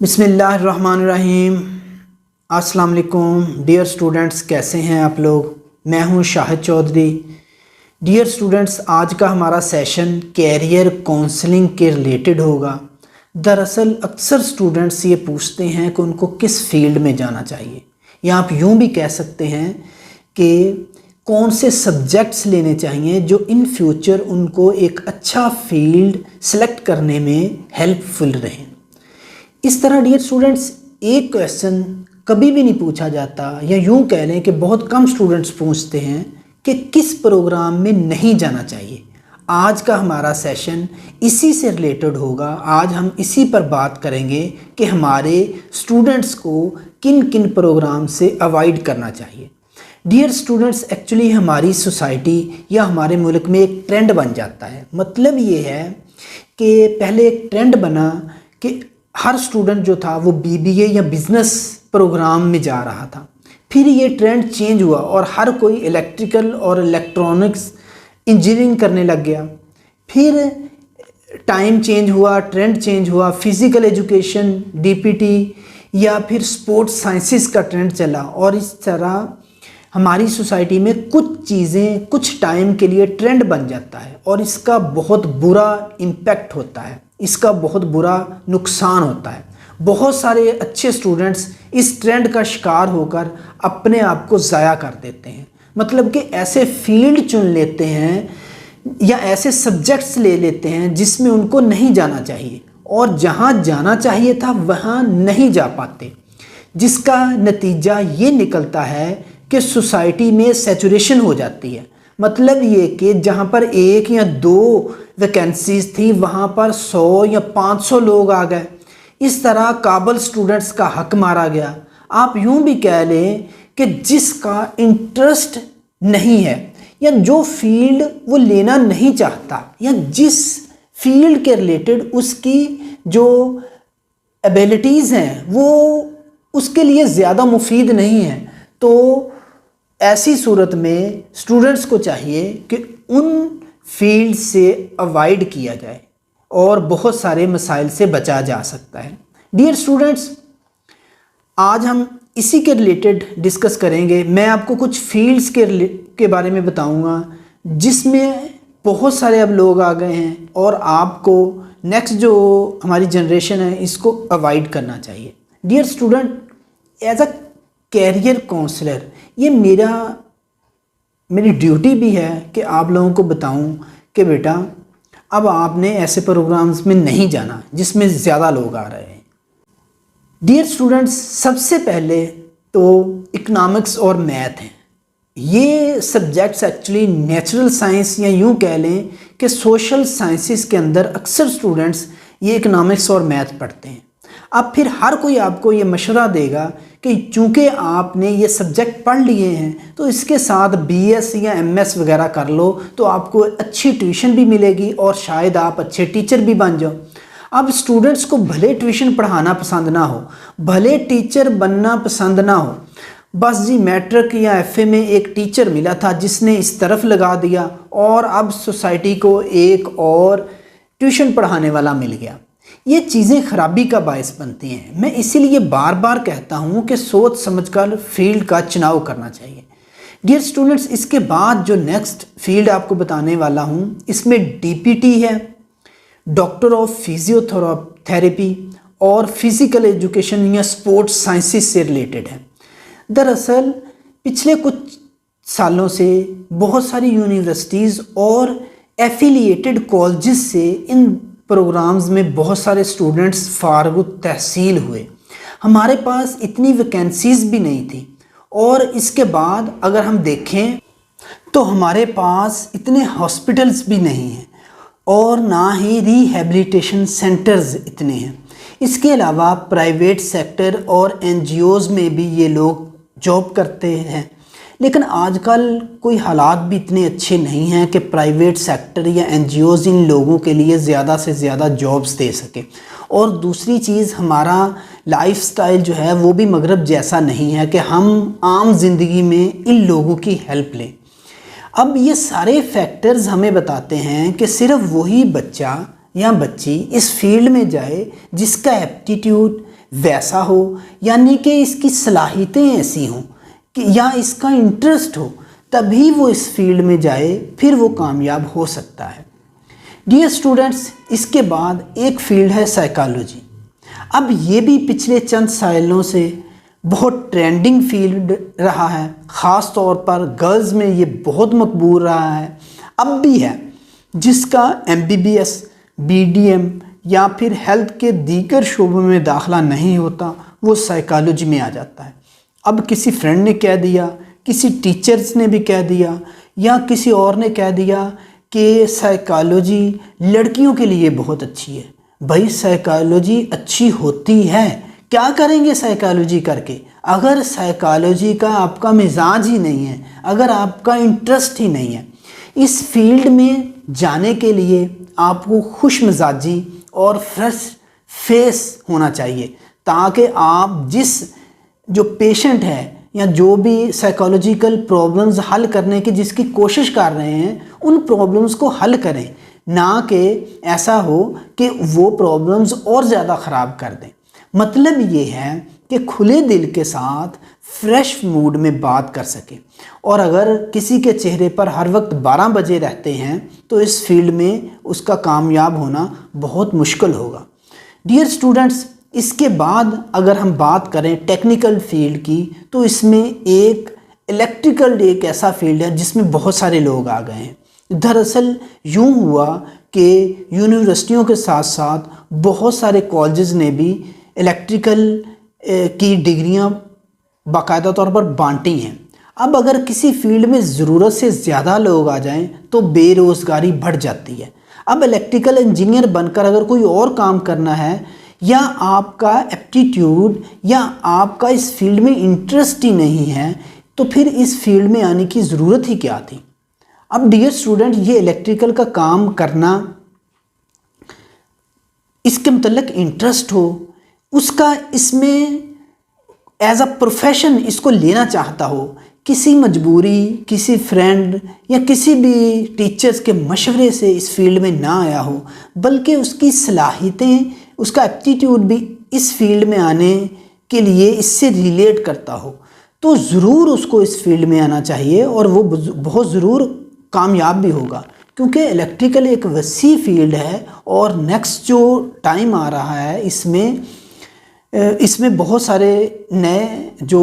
बिस्मिल्लाहिर्रहमानिर्रहीम। अस्सलाम वालेकुम डियर स्टूडेंट्स, कैसे हैं आप लोग। मैं हूं शाहिद चौधरी। डियर स्टूडेंट्स, आज का हमारा सेशन कैरियर काउंसलिंग के रिलेटेड होगा। दरअसल अक्सर स्टूडेंट्स ये पूछते हैं कि उनको किस फील्ड में जाना चाहिए, या आप यूं भी कह सकते हैं कि कौन से सब्जेक्ट्स लेने चाहिए जो इन फ्यूचर उनको एक अच्छा फील्ड सेलेक्ट करने में हेल्पफुल रहें। इस तरह डियर स्टूडेंट्स, एक क्वेश्चन कभी भी नहीं पूछा जाता, या यूं कह लें कि बहुत कम स्टूडेंट्स पूछते हैं कि किस प्रोग्राम में नहीं जाना चाहिए। आज का हमारा सेशन इसी से रिलेटेड होगा। आज हम इसी पर बात करेंगे कि हमारे स्टूडेंट्स को किन किन प्रोग्राम से अवॉइड करना चाहिए। डियर स्टूडेंट्स, एक्चुअली हमारी सोसाइटी या हमारे मुल्क में एक ट्रेंड बन जाता है। मतलब ये है कि पहले एक ट्रेंड बना कि हर स्टूडेंट जो था वो बीबीए या बिज़नेस प्रोग्राम में जा रहा था। फिर ये ट्रेंड चेंज हुआ और हर कोई इलेक्ट्रिकल और इलेक्ट्रॉनिक्स इंजीनियरिंग करने लग गया। फिर टाइम चेंज हुआ, ट्रेंड चेंज हुआ, फिज़िकल एजुकेशन डीपीटी या फिर स्पोर्ट्स साइंसेस का ट्रेंड चला। और इस तरह हमारी सोसाइटी में कुछ चीज़ें कुछ टाइम के लिए ट्रेंड बन जाता है और इसका बहुत बुरा इम्पैक्ट होता है, इसका बहुत बुरा नुकसान होता है। बहुत सारे अच्छे स्टूडेंट्स इस ट्रेंड का शिकार होकर अपने आप को ज़ाया कर देते हैं। मतलब कि ऐसे फील्ड चुन लेते हैं या ऐसे सब्जेक्ट्स ले लेते हैं जिसमें उनको नहीं जाना चाहिए, और जहाँ जाना चाहिए था वहाँ नहीं जा पाते, जिसका नतीजा ये निकलता है कि सोसाइटी में सैचुरेशन हो जाती है। मतलब ये कि जहाँ पर एक या दो वैकेंसीज थी वहाँ पर 100 या 500 लोग आ गए। इस तरह काबिल स्टूडेंट्स का हक मारा गया। आप यूँ भी कह लें कि जिसका इंटरेस्ट नहीं है या जो फील्ड वो लेना नहीं चाहता या जिस फील्ड के रिलेटेड उसकी जो एबिलिटीज़ हैं वो उसके लिए ज़्यादा मुफीद नहीं है, तो ऐसी सूरत में स्टूडेंट्स को चाहिए कि उन फील्ड से अवॉइड किया जाए और बहुत सारे मसाइल से बचा जा सकता है। डियर स्टूडेंट्स, आज हम इसी के रिलेटेड डिस्कस करेंगे। मैं आपको कुछ फील्ड्स के बारे में बताऊंगा जिसमें बहुत सारे अब लोग आ गए हैं और आपको नेक्स्ट जो हमारी जनरेशन है इसको अवॉइड करना चाहिए। Dear student, as a career counsellor ये मेरी ड्यूटी भी है कि आप लोगों को बताऊं कि बेटा अब आपने ऐसे प्रोग्राम्स में नहीं जाना जिसमें ज़्यादा लोग आ रहे हैं। डियर स्टूडेंट्स, सबसे पहले तो इकोनॉमिक्स और मैथ हैं। ये सब्जेक्ट्स एक्चुअली नेचुरल साइंस या यूं कह लें कि सोशल साइंसेस के अंदर अक्सर स्टूडेंट्स ये इकोनॉमिक्स और मैथ पढ़ते हैं। अब फिर हर कोई आपको ये मशवरा देगा कि चूँकि आपने ये सब्जेक्ट पढ़ लिए हैं तो इसके साथ बीएस या एमएस वगैरह कर लो तो आपको अच्छी ट्यूशन भी मिलेगी और शायद आप अच्छे टीचर भी बन जाओ। अब स्टूडेंट्स को भले ट्यूशन पढ़ाना पसंद ना हो, भले टीचर बनना पसंद ना हो, बस जी मैट्रिक या एफए में एक टीचर मिला था जिसने इस तरफ लगा दिया और अब सोसाइटी को एक और ट्यूशन पढ़ाने वाला मिल गया। ये चीज़ें खराबी का बायस बनती हैं। मैं इसीलिए बार बार कहता हूँ कि सोच समझकर फील्ड का चुनाव करना चाहिए। डियर स्टूडेंट्स, इसके बाद जो नेक्स्ट फील्ड आपको बताने वाला हूँ इसमें डीपीटी है, डॉक्टर ऑफ फिजियोथेरेपी और फिज़िकल एजुकेशन या स्पोर्ट्स साइंसेस से रिलेटेड है। दरअसल पिछले कुछ सालों से बहुत सारी यूनिवर्सिटीज़ और एफिलिएटेड कॉलेजेस से इन प्रोग्राम्स में बहुत सारे स्टूडेंट्स फारग तहसील हुए। हमारे पास इतनी वैकेंसीज़ भी नहीं थी, और इसके बाद अगर हम देखें तो हमारे पास इतने हॉस्पिटल्स भी नहीं हैं और ना ही रिहैबिलिटेशन सेंटर्स इतने हैं। इसके अलावा प्राइवेट सेक्टर और एनजीओज़ में भी ये लोग जॉब करते हैं, लेकिन आजकल कोई हालात भी इतने अच्छे नहीं हैं कि प्राइवेट सेक्टर या एनजीओज़ इन लोगों के लिए ज़्यादा से ज़्यादा जॉब्स दे सके। और दूसरी चीज़, हमारा लाइफस्टाइल जो है वो भी मगरब जैसा नहीं है कि हम आम ज़िंदगी में इन लोगों की हेल्प लें। अब ये सारे फैक्टर्स हमें बताते हैं कि सिर्फ वही बच्चा या बच्ची इस फील्ड में जाए जिसका एप्टीट्यूड, ویسا ہو، یعنی کہ اس کی صلاحیتیں ایسی ہوں کہ یا اس کا انٹرسٹ ہو، تبھی وہ اس فیلڈ میں جائے، پھر وہ کامیاب ہو سکتا ہے۔ ڈیئر اسٹوڈنٹس، اس کے بعد ایک فیلڈ ہے سائیکالوجی۔ اب یہ بھی پچھلے چند سالوں سے بہت ٹرینڈنگ فیلڈ رہا ہے، خاص طور پر گرلز میں یہ بہت مقبول رہا ہے، اب بھی ہے۔ جس کا MBBS، BDM یا پھر ہیلتھ کے دیگر شعبوں میں داخلہ نہیں ہوتا، وہ سائیکالوجی میں آ جاتا ہے۔ اب کسی فرینڈ نے کہہ دیا، کسی ٹیچرز نے بھی کہہ دیا، یا کسی اور نے کہہ دیا کہ سائیکالوجی لڑکیوں کے لیے بہت اچھی ہے۔ بھائی سائیکالوجی اچھی ہوتی ہے، کیا کریں گے سائیکالوجی کر کے؟ اگر سائیکالوجی کا آپ کا مزاج ہی نہیں ہے، اگر آپ کا انٹرسٹ ہی نہیں ہے، اس فیلڈ میں جانے کے لیے آپ کو خوش مزاجی اور فریش فیس ہونا چاہیے، تاکہ آپ جو پیشنٹ ہے یا جو بھی سائیکالوجیکل پرابلمز حل کرنے کی جس کی کوشش کر رہے ہیں، ان پرابلمز کو حل کریں، نہ کہ ایسا ہو کہ وہ پرابلمز اور زیادہ خراب کر دیں۔ مطلب یہ ہے کہ کھلے دل کے ساتھ فریش موڈ میں بات کر سکیں، اور اگر کسی کے چہرے پر ہر وقت 12 بجے رہتے ہیں تو اس فیلڈ میں اس کا کامیاب ہونا بہت مشکل ہوگا۔ ڈیئر اسٹوڈنٹس، اس کے بعد اگر ہم بات کریں ٹیکنیکل فیلڈ کی، تو اس میں الیکٹریکل ایک ایسا فیلڈ ہے جس میں بہت سارے لوگ آ گئے ہیں۔ دراصل یوں ہوا کہ یونیورسٹیوں کے ساتھ ساتھ بہت سارے کالجز نے بھی الیکٹریکل کی ڈگریاں باقاعدہ طور پر بانٹی ہیں۔ اب اگر کسی فیلڈ میں ضرورت سے زیادہ لوگ آ جائیں تو بے روزگاری بڑھ جاتی ہے۔ اب الیکٹریکل انجینئر بن کر اگر کوئی اور کام کرنا ہے، یا آپ کا ایپٹیٹیوڈ یا آپ کا اس فیلڈ میں انٹرسٹ ہی نہیں ہے، تو پھر اس فیلڈ میں آنے کی ضرورت ہی کیا تھی؟ اب ڈیئر اسٹوڈنٹ، یہ الیکٹریکل کا کام کرنا، اس کے متعلق انٹرسٹ ہو، اس کا اس میں ایز اے پروفیشن اس کو لینا چاہتا ہو، کسی مجبوری، کسی فرینڈ یا کسی بھی ٹیچرز کے مشورے سے اس فیلڈ میں نہ آیا ہو، بلکہ اس کی صلاحیتیں، اس کا ایپٹیٹیوڈ بھی اس فیلڈ میں آنے کے لیے اس سے ریلیٹ کرتا ہو، تو ضرور اس کو اس فیلڈ میں آنا چاہیے، اور وہ بہت ضرور کامیاب بھی ہوگا، کیونکہ الیکٹریکل ایک وسیع فیلڈ ہے، اور نیکسٹ جو ٹائم آ رہا ہے اس میں بہت سارے نئے جو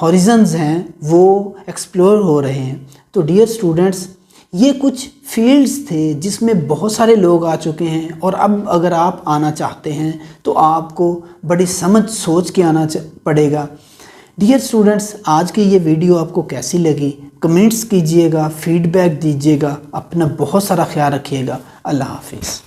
ہاریزنز ہیں وہ ایکسپلور ہو رہے ہیں۔ تو ڈیئر اسٹوڈنٹس، یہ کچھ فیلڈز تھے جس میں بہت سارے لوگ آ چکے ہیں، اور اب اگر آپ آنا چاہتے ہیں تو آپ کو بڑی سمجھ سوچ کے آنا پڑے گا۔ ڈیئر اسٹوڈنٹس، آج کی یہ ویڈیو آپ کو کیسی لگی؟ کمنٹس کیجئے گا، فیڈ بیک دیجئے گا، اپنا بہت سارا خیال رکھیے گا۔ اللہ حافظ۔